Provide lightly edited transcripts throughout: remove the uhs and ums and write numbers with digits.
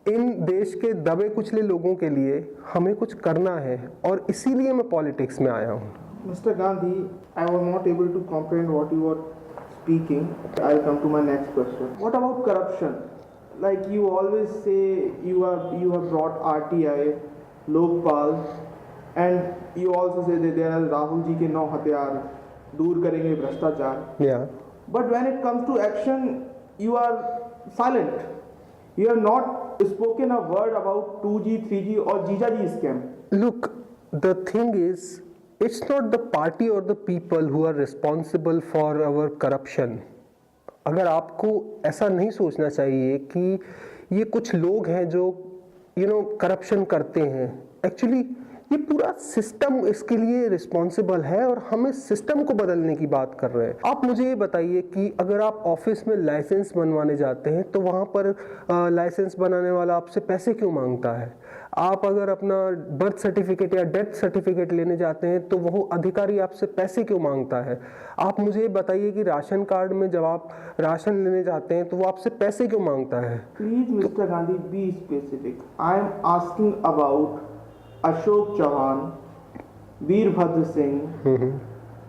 इन देश के दबे कुचले लोगों के लिए हमें कुछ करना है और इसीलिए मैं पॉलिटिक्स में आया हूँ। Mr. Gandhi, I was not able to comprehend what you were speaking. I'll come to my next question. What about corruption? Like you always say, you have brought RTI, Lokpal, and you also say that there are Rahul ji के 9 हथियार दूर करेंगे भ्रष्टाचार. Yeah. But when it comes to action, you are silent. You have not spoken a word about 2G, 3G or Jijaji scam. Look, the thing is, it's not the party or the people who are responsible for our corruption. अगर आपको ऐसा नहीं सोचना चाहिए कि ये कुछ लोग हैं जो करप्शन करते हैं। एक्चुअली ये पूरा सिस्टम इसके लिए रिस्पॉन्सिबल है और हम इस सिस्टम को बदलने की बात कर रहे हैं। आप मुझे ये बताइए कि अगर आप ऑफिस में लाइसेंस बनवाने जाते हैं तो वहाँ पर लाइसेंस बनाने वाला आपसे पैसे क्यों मांगता है? आप अगर अपना बर्थ सर्टिफिकेट या डेथ सर्टिफिकेट लेने जाते हैं तो वो अधिकारी आपसे पैसे क्यों मांगता है? आप मुझे ये बताइए कि राशन कार्ड में जब आप राशन लेने जाते हैं तो वो आपसे पैसे क्यों मांगता है? Please mister Gandhi be specific. I am asking about Ashok Chauhan, Virbhadra Singh,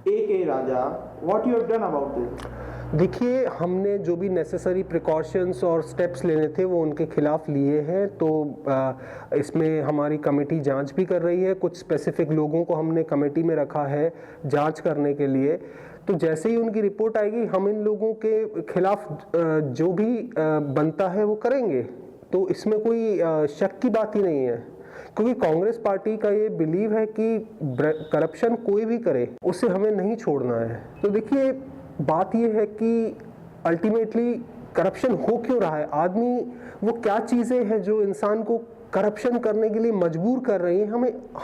AK Raja, what you have done about this? देखिए, हमने जो भी नेसेसरी प्रिकॉशंस और स्टेप्स लेने थे वो उनके खिलाफ लिए हैं। तो इसमें हमारी कमेटी जांच भी कर रही है। कुछ स्पेसिफिक लोगों को हमने कमेटी में रखा है जांच करने के लिए। तो जैसे ही उनकी रिपोर्ट आएगी हम इन लोगों के खिलाफ जो भी बनता है वो करेंगे। तो इसमें कोई शक की बात ही नहीं है, क्योंकि कांग्रेस पार्टी का ये बिलीव है कि करप्शन कोई भी करे उसे हमें नहीं छोड़ना है। तो देखिए, बात ये है कि अल्टीमेटली करप्शन हो क्यों रहा है, आदमी वो क्या चीज़ें हैं जो इंसान को करप्शन करने के लिए मजबूर कर रही हैं।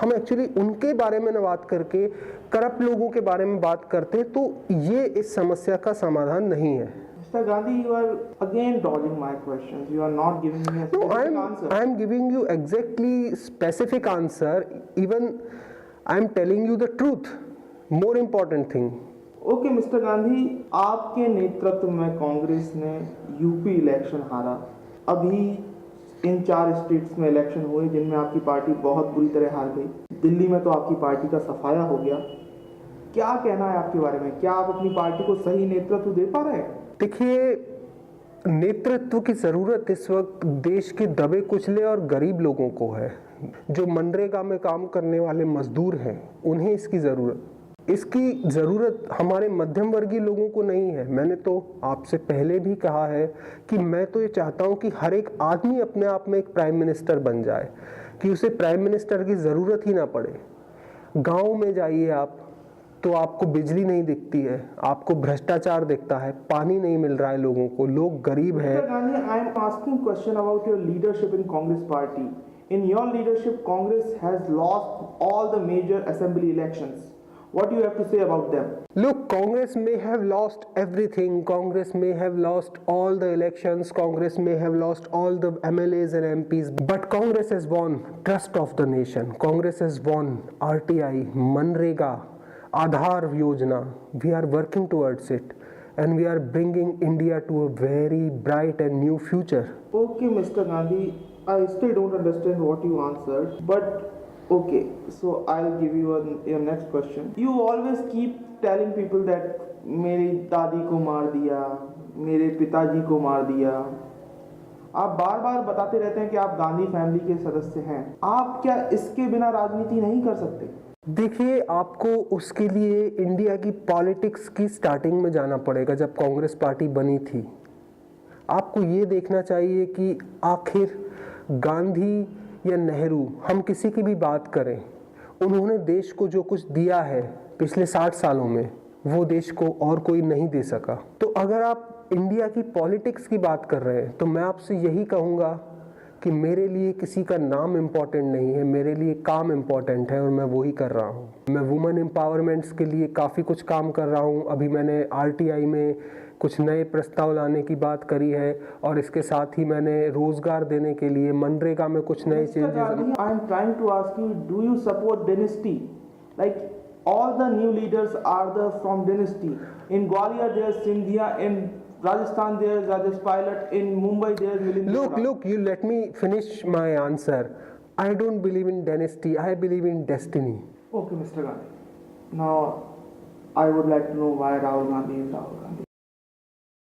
हम एक्चुअली उनके बारे में न बात करके करप्ट लोगों के बारे में बात करते तो ये इस समस्या का समाधान नहीं है। Mr. Gandhi, you are again dodging my questions. You are not giving me a specific answer. I am giving you exactly specific answer. Even I am telling you the truth. More important thing. Okay mister Gandhi, आपके नेतृत्व में कांग्रेस ने UP election हारा। अभी इन 4 states में election हुए जिनमें आपकी पार्टी बहुत बुरी तरह हार गई। दिल्ली में तो आपकी पार्टी का सफाया हो गया। क्या कहना है आपके बारे में? क्या आप अपनी पार्टी को सही नेतृत्व दे पा रहे हैं? देखिए, नेतृत्व की जरूरत इस वक्त देश के दबे कुचले और गरीब लोगों को है। जो मनरेगा में काम करने वाले मजदूर हैं उन्हें इसकी ज़रूरत हमारे मध्यम वर्गीय लोगों को नहीं है। मैंने तो आपसे पहले भी कहा है कि मैं तो ये चाहता हूँ कि हर एक आदमी अपने आप में एक प्राइम मिनिस्टर बन जाए, कि उसे प्राइम मिनिस्टर की ज़रूरत ही ना पड़े। गांव में जाइए आप तो आपको बिजली नहीं दिखती है, आपको भ्रष्टाचार दिखता है, पानी नहीं मिल रहा है लोगों को, लोग गरीब हैं। Mr. Gandhi, I am asking question about your leadership in Congress party. In your leadership, Congress has lost all the major assembly elections. What do you have to say about them? Look, Congress may have lost everything. Congress may have lost all the elections. Congress may have lost all the MLAs and MPs. But Congress has won trust of the nation. Congress has won RTI, Manrega, Aadhaar Yojana. We are working towards it. And we are bringing India to a very bright and new future. Okay, Mr. Gandhi, I still don't understand what you answered. But okay, so I'll give you your next question. You always keep telling people that मेरी दादी को मार दिया, मेरे पिताजी को मार दिया। आप बार बार बताते रहते हैं कि आप गांधी फैमिली के सदस्य हैं। आप क्या इसके बिना राजनीति नहीं कर सकते? देखिए, आपको उसके लिए इंडिया की पॉलिटिक्स की स्टार्टिंग में जाना पड़ेगा। जब कांग्रेस पार्टी बनी थी, आपको ये देखना चाहिए कि आखिर गांधी या नेहरू, हम किसी की भी बात करें, उन्होंने देश को जो कुछ दिया है पिछले 60 सालों में वो देश को और कोई नहीं दे सका। तो अगर आप इंडिया की पॉलिटिक्स की बात कर रहे हैं तो मैं आपसे यही कहूँगा कि मेरे लिए किसी का नाम इम्पोर्टेंट नहीं है, मेरे लिए काम इम्पोर्टेंट है और मैं वही कर रहा हूँ। मैं वुमेन एम्पावरमेंट्स के लिए काफ़ी कुछ काम कर रहा हूँ। अभी मैंने RTI में कुछ नए प्रस्ताव लाने की बात करी है और इसके साथ ही मैंने रोजगार देने के लिए मनरेगा में कुछ नए changes. I am trying to ask you, do you support dynasty? Like all the new leaders are the from dynasty. In Gwalior there's Sindhia, in Rajasthan there is Rajesh Pilot, in Mumbai there is Milind Dora. Look, you let me finish my answer. I don't believe in dynasty, I believe in destiny. Okay, Mr. Gandhi. Now, I would like to know why Rahul Gandhi is Rahul Gandhi.